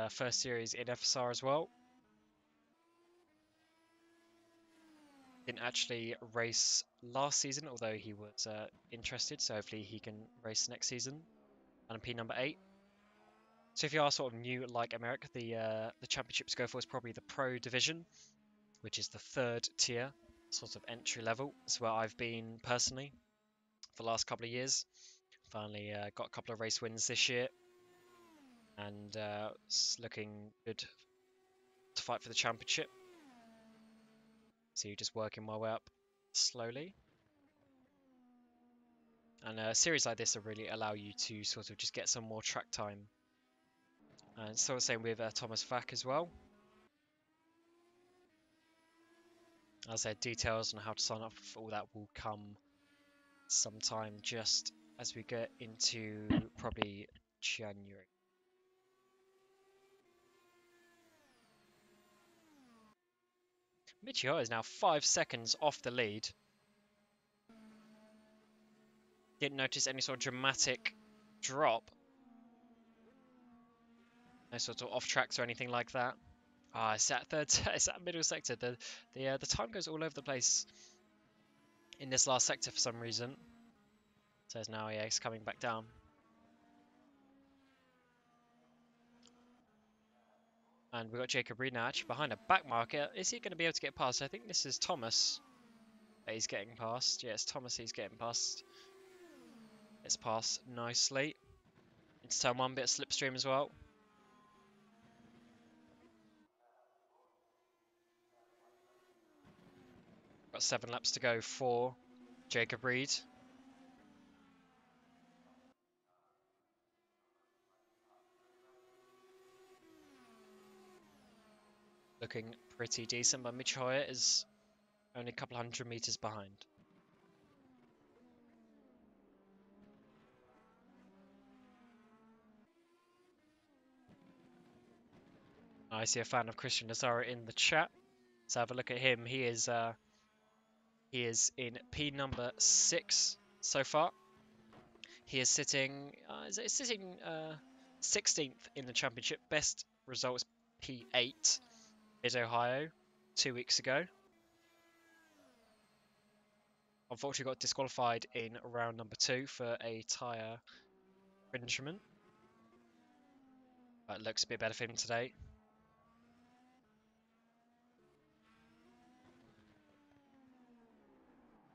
first series in FSR as well. Didn't actually race last season, although he was interested. So hopefully he can race next season. And P number 8. So if you are sort of new like America, the championship to go for is probably the Pro Division, which is the 3rd tier, sort of entry level. It's where I've been personally for the last couple of years. Finally got a couple of race wins this year, and it's looking good to fight for the championship. So you're just working my way up slowly. And a series like this will really allow you to sort of just get some more track time. And so the same with Thomas Vack as well. As I said, details on how to sign up for all that will come sometime just as we get into probably January. Michio is now 5 seconds off the lead. Didn't notice any sort of dramatic drop. No sort of off tracks or anything like that. Ah, it's that third, it's that middle sector. The time goes all over the place in this last sector for some reason. So now it's coming back down. And we've got Jacob Reed now actually behind a back marker. Is he going to be able to get past? I think this is Thomas that he's getting past. Yeah, it's Thomas he's getting past. It's passed nicely. It's turn 1, bit of slipstream as well. Got 7 laps to go for Jacob Reed. looking pretty decent, but Mitch Hoyer is only a couple 100 meters behind. I see a fan of Christian Lazaro in the chat. Let's have a look at him. He is in P number 6 so far. He is sitting 16th in the championship. Best result is P8 in Ohio 2 weeks ago. Unfortunately got disqualified in round number 2 for a tyre infringement. But looks a bit better for him today.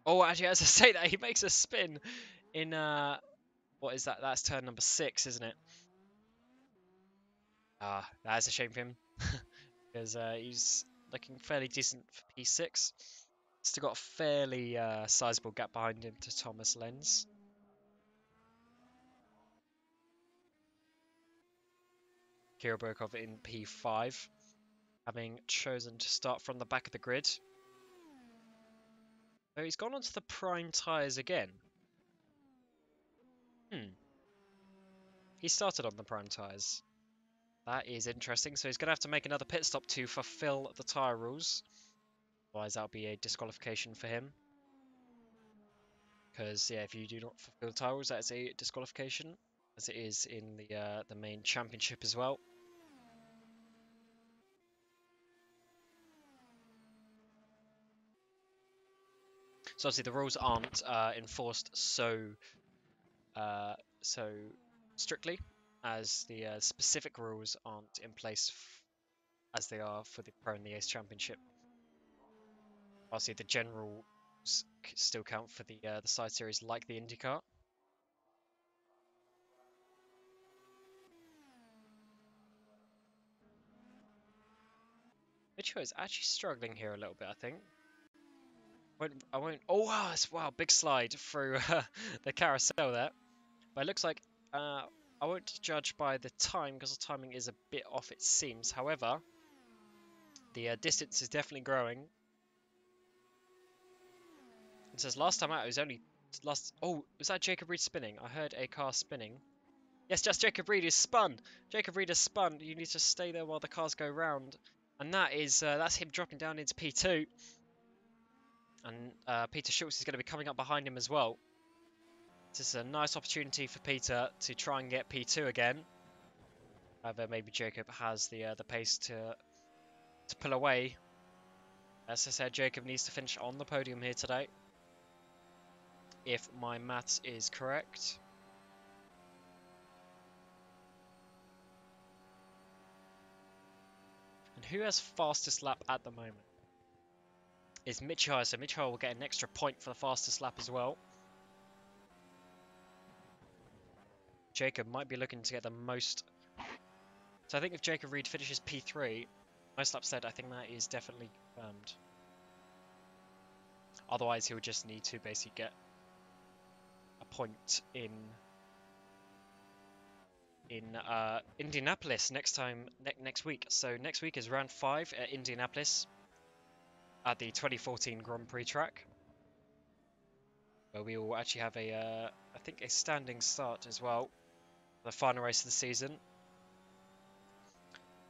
Oh, actually, as I say that, he makes a spin in, what is that? That's turn number 6, isn't it? Ah, that's a shame for him. Because he's looking fairly decent for P6. Still got a fairly sizable gap behind him to Thomas Lenz. Kirill Burkov in P5, having chosen to start from the back of the grid. So he's gone onto the prime tyres again. He started on the prime tyres. That is interesting. So he's going to have to make another pit stop to fulfill the tyre rules. Otherwise, that'll be a disqualification for him. Because, yeah, if you do not fulfill the tyre rules, that's a disqualification. As it is in the main championship as well. So obviously the rules aren't enforced so strictly, as the specific rules aren't in place as they are for the Pro and the Ace Championship. Obviously the general rules still count for the side series like the IndyCar. Mitchell is actually struggling here a little bit, I think. I won't. Oh wow! Big slide through the carousel there. But it looks like I won't judge by the time because the timing is a bit off, it seems. However, the distance is definitely growing. It says last time out it was only last. Oh, was that Jacob Reed spinning? I heard a car spinning. Yes, just Jacob Reed is spun. Jacob Reed is spun. You need to stay there while the cars go round, and that's him dropping down into P2. And Peter Schultz is going to be coming up behind him as well. This is a nice opportunity for Peter to try and get P2 again. However, maybe Jacob has the pace to pull away. As I said, Jacob needs to finish on the podium here today, if my maths is correct. And who has fastest lap at the moment? Is Mitchell. So Mitchell will get an extra point for the fastest lap as well. Jacob might be looking to get the most. So I think if Jacob Reed finishes P3, most laps said, I think that is definitely confirmed. Otherwise, he'll just need to basically get a point in Indianapolis next week. So next week is round 5 at Indianapolis at the 2014 Grand Prix track, where we will actually have I think a standing start as well, the final race of the season.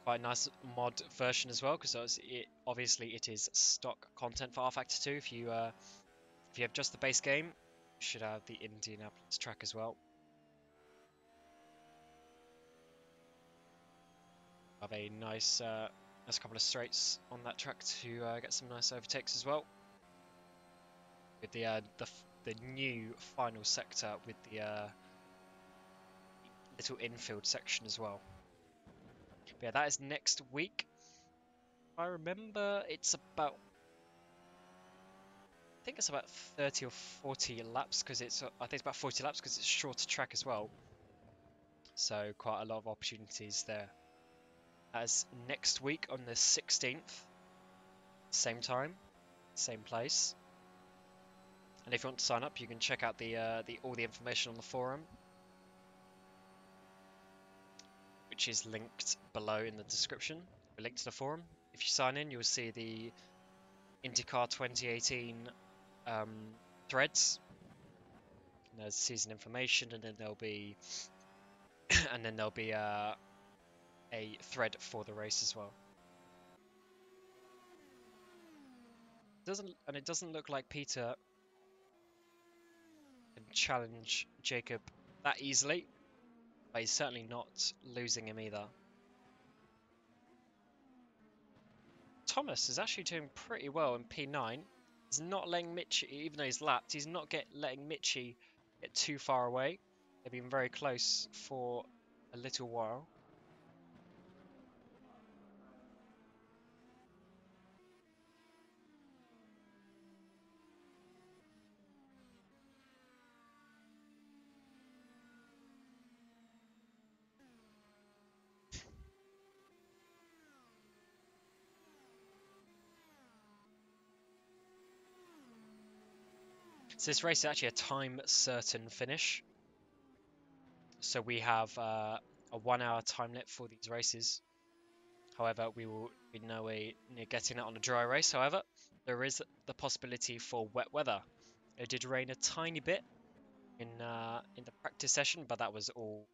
Quite a nice mod version as well, because obviously it is stock content for rFactor 2. If you have just the base game, you should have the Indianapolis track as well. Have a nice couple of straights on that track to get some nice overtakes as well. With the new final sector with the little infield section as well. But yeah, that is next week. If I remember, it's about, I think it's about 30 or 40 laps, because I think it's about 40 laps because it's a shorter track as well. So quite a lot of opportunities there. As next week on the 16th, same time, same place. And if you want to sign up, you can check out all the information on the forum, which is linked below in the description. A link to the forum. if you sign in, you'll see the IndyCar 2018 threads. And there's season information, and then there'll be a thread for the race as well. It doesn't look like Peter can challenge Jacob that easily, but he's certainly not losing him either. Thomas is actually doing pretty well in P9. He's not letting Mitchie, even though he's lapped, he's not letting Mitchie get too far away. They've been very close for a little while. So this race is actually a time certain finish. So we have a 1 hour time limit for these races. However, we will be nowhere near getting it on a dry race. However, there is the possibility for wet weather. It did rain a tiny bit in the practice session, but that was all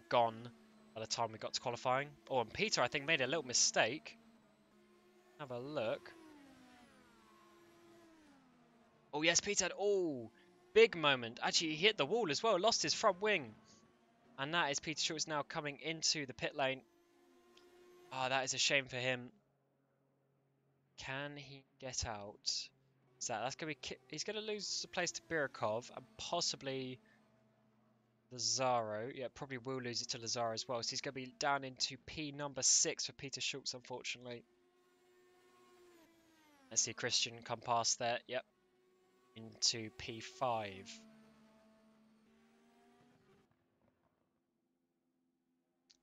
gone by the time we got to qualifying. Oh, and Peter, I think, made a little mistake. Have a look. Oh, yes, Peter had... Oh, big moment. Actually, he hit the wall as well. Lost his front wing. And that is Peter Schultz now coming into the pit lane. Ah, that is a shame for him. Can he get out? So that's going to be... He's going to lose the place to Birkov and possibly Lazaro. Yeah, probably will lose it to Lazaro as well. So he's going to be down into P number 6 for Peter Schultz, unfortunately. Let's see Christian come past there. Yep. Into P5.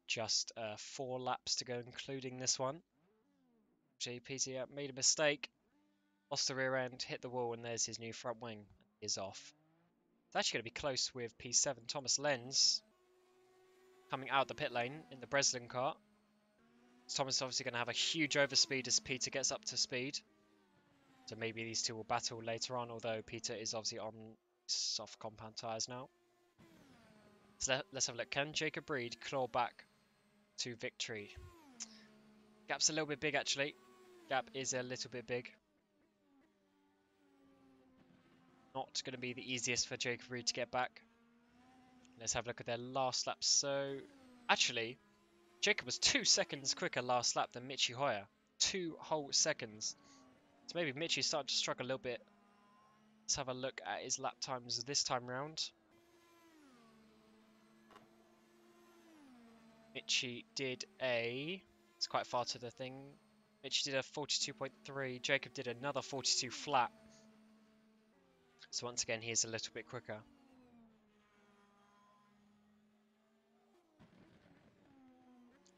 Just 4 laps to go, including this one. Actually, Peter made a mistake. Lost the rear end, hit the wall, and there's his new front wing. Is off. It's actually going to be close with P7. Thomas Lenz coming out the pit lane in the Breslin car. Thomas is obviously going to have a huge overspeed as Peter gets up to speed. So maybe these two will battle later on, although Peter is obviously on soft compound tyres now. So let's have a look. Can Jacob Reed claw back to victory? Gap's a little bit big, actually. Gap is a little bit big. Not going to be the easiest for Jacob Reed to get back. Let's have a look at their last lap. So, actually, Jacob was 2 seconds quicker last lap than Michi Hoyer. 2 whole seconds. So maybe Michi's starting to struggle a little bit. Let's have a look at his lap times this time round. Michi did it's quite far to the thing. Michi did a 42.3. Jacob did another 42 flat. So once again, he is a little bit quicker.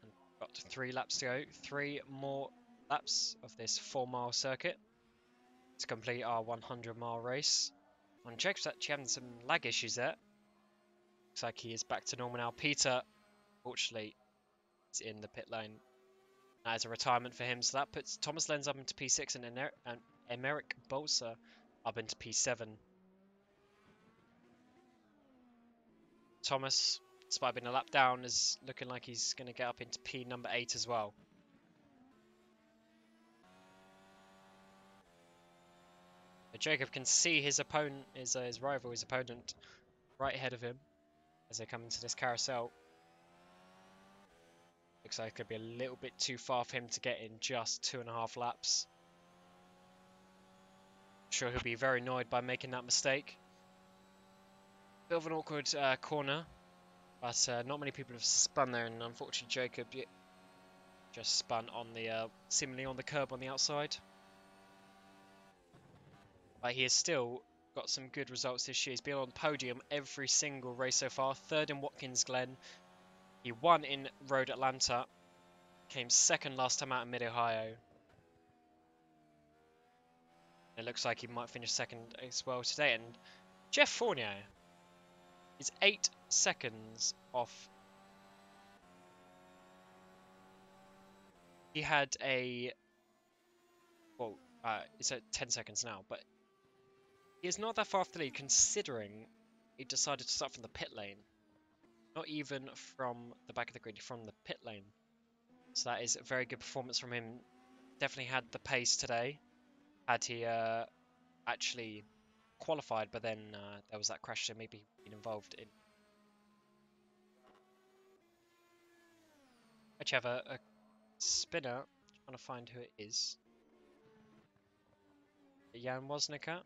And got 3 laps to go. 3 more laps of this 4-mile circuit to complete our 100-mile race. And Jacob's actually having some lag issues there. Looks like he is back to normal now. Peter, fortunately, is in the pit lane. That is a retirement for him, so that puts Thomas Lenz up into P6 and Emeric Bolsa up into P7. Thomas, despite being a lap down, is looking like he's going to get up into P number 8 as well. But Jacob can see his opponent, his rival, his opponent, right ahead of him as they come into this carousel. Looks like it could be a little bit too far for him to get in just 2.5 laps. I'm sure he'll be very annoyed by making that mistake. Bit of an awkward corner, but not many people have spun there, and unfortunately Jacob just spun on the seemingly on the curb on the outside. But he has still got some good results this year. He's been on podium every single race so far. 3rd in Watkins Glen. He won in Road Atlanta. Came 2nd last time out in Mid-Ohio. It looks like he might finish 2nd as well today. And Jeff Fournier is 8 seconds off he had a, well, it's at 10 seconds now, but he is not that far off the lead considering he decided to start from the pit lane. Not even from the back of the grid, from the pit lane. So that is a very good performance from him. Definitely had the pace today. Had he actually qualified, but then there was that crash, so maybe he'd been involved in. Actually have a spinner, trying to find who it is. Jan Woznica.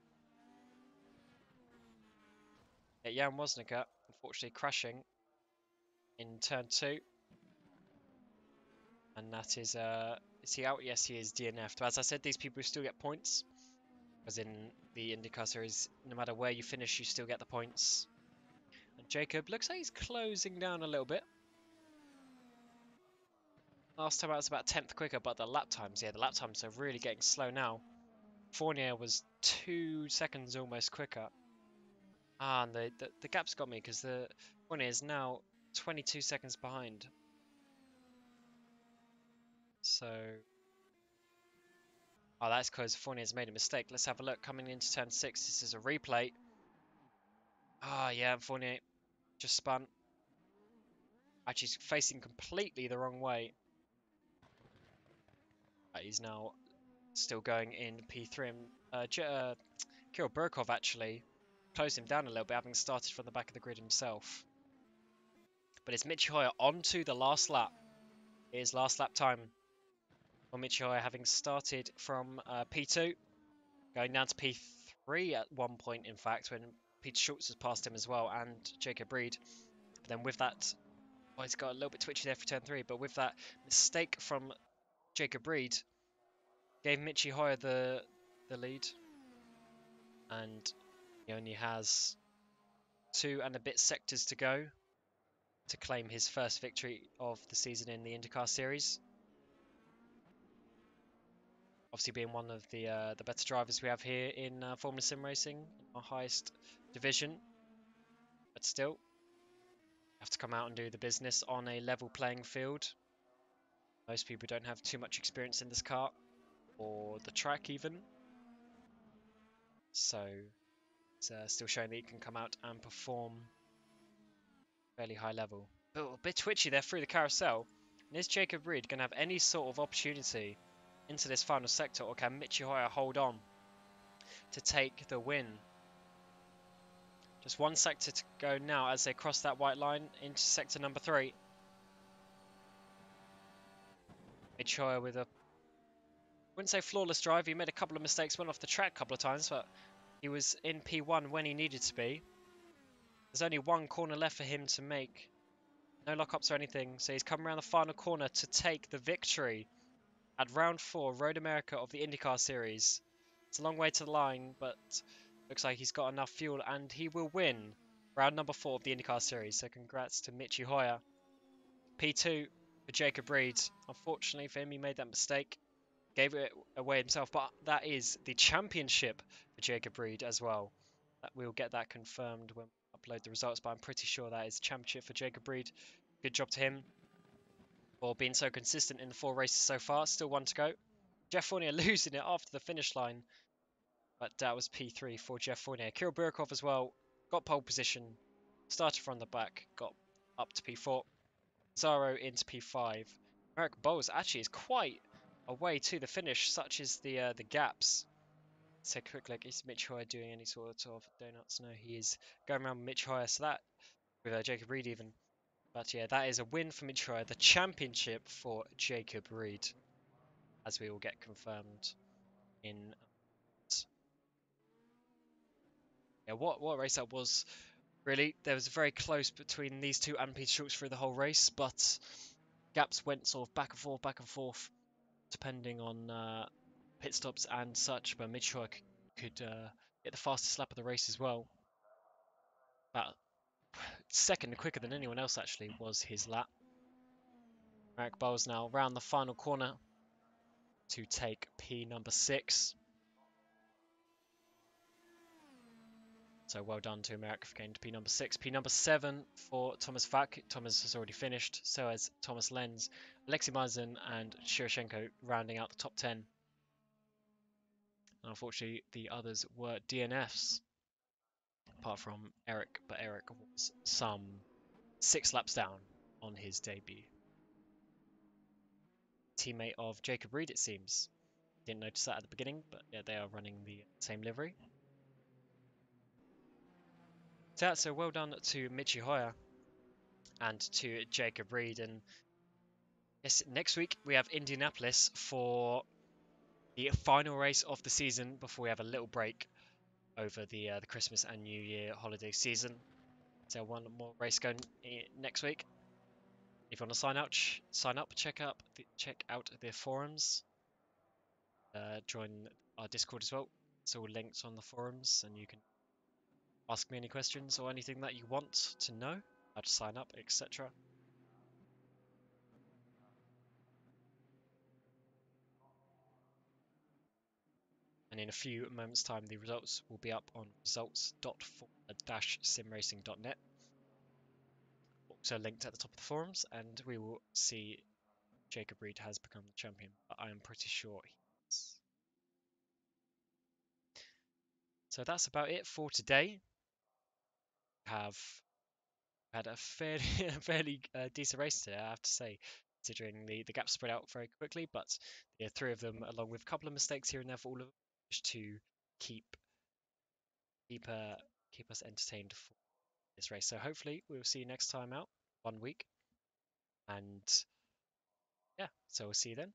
Yeah, Jan Woznica, unfortunately crashing in turn 2. And that is he out? Yes, he is DNF'd. But as I said, these people still get points. As in the IndyCar Series, no matter where you finish, you still get the points. And Jacob looks like he's closing down a little bit. Last time I was about 10th quicker, but the lap times, yeah, the lap times are really getting slow now. Fournier was 2 seconds almost quicker. Ah, and the gap's got me because the Fournier is now 22 seconds behind. So, oh, that's because Fournier's made a mistake. Let's have a look. Coming into turn 6, this is a replay. Ah, yeah, Fournier just spun. Actually, he's facing completely the wrong way. He's now still going in P3. And Kirill Burkov actually closed him down a little bit, having started from the back of the grid himself. But it's Michi Hoyer onto the last lap. It is last lap time. Well, Michi Hoyer having started from P2, going down to P3 at one point, in fact, when Peter Schultz has passed him as well, and Jacob Reed. But then with that, oh, he's got a little bit twitchy there for turn 3, but with that mistake from Jacob Reed, gave Michi Hoyer the lead. And he only has 2 and a bit sectors to go to claim his first victory of the season in the IndyCar Series. Obviously being one of the better drivers we have here in Formula Sim Racing, our highest division. But still, you have to come out and do the business on a level playing field. Most people don't have too much experience in this car, or the track even. So it's still showing that you can come out and perform fairly high level. But a bit twitchy there through the carousel. And is Jacob Reed going to have any sort of opportunity into this final sector, or can Michi Hoyer hold on to take the win? Just one sector to go now as they cross that white line into sector number 3. Michi Hoyer with a, wouldn't say flawless drive. He made a couple of mistakes, went off the track a couple of times, but he was in P1 when he needed to be. There's only one corner left for him to make. No lockups or anything, so he's come around the final corner to take the victory at round 4, Road America of the IndyCar Series. It's a long way to the line, but looks like he's got enough fuel and he will win round number 4 of the IndyCar Series. So congrats to Michi Hoyer. P2 for Jacob Reed. Unfortunately for him, he made that mistake. Gave it away himself, but that is the championship for Jacob Reed as well. We'll get that confirmed when we upload the results, but I'm pretty sure that is championship for Jacob Reed. Good job to him for being so consistent in the 4 races so far. Still 1 to go. Jeff Fournier losing it after the finish line, but that was P3 for Jeff Fournier. Kirill Burkov as well, got pole position, started from the back, got up to P4. Zaro into P5. Merrick Bowles actually is quite a way to the finish, such as the gaps. Let's take a quick look. Is Mitch Hoyer doing any sort of donuts? No, he is going around with Mitch Hoyer, so that, with Jacob Reed even. But yeah, that is a win for Mitch Hoyer, the championship for Jacob Reed, as we will get confirmed in. Yeah, what race that was, really. There was very close between these two and Peter Schultz through the whole race, but gaps went sort of back and forth, depending on pit stops and such. But Mitch Hoyer could get the fastest lap of the race as well. About second quicker than anyone else actually was his lap. Merrick Bowles now round the final corner to take P number 6. So well done to America for getting to P number 6. P number 7 for Thomas Vac. Thomas has already finished. So has Thomas Lenz, Alexei Mazin, and Shiroshenko rounding out the top 10. And unfortunately, the others were DNFs, apart from Eric. But Eric was some 6 laps down on his debut. Teammate of Jacob Reed, it seems. Didn't notice that at the beginning, but yeah, they are running the same livery. So well done to Michi Hoyer and to Jacob Reed. And yes, next week we have Indianapolis for the final race of the season before we have a little break over the Christmas and New Year holiday season. So one more race going next week. If you want to sign up, check out the forums. Join our Discord as well. It's all linked on the forums, and you can ask me any questions or anything that you want to know, how to sign up, etc. And in a few moments' time, the results will be up on results.simracing.net. Also linked at the top of the forums, and we will see Jacob Reed has become the champion, but I am pretty sure he is. So that's about it for today. Have had a fairly decent race today, I have to say, considering the gap spread out very quickly. But the 3 of them, along with a couple of mistakes here and there for all of them, to keep us entertained for this race. So hopefully we'll see you next time out, 1 week, and yeah, so we'll see you then.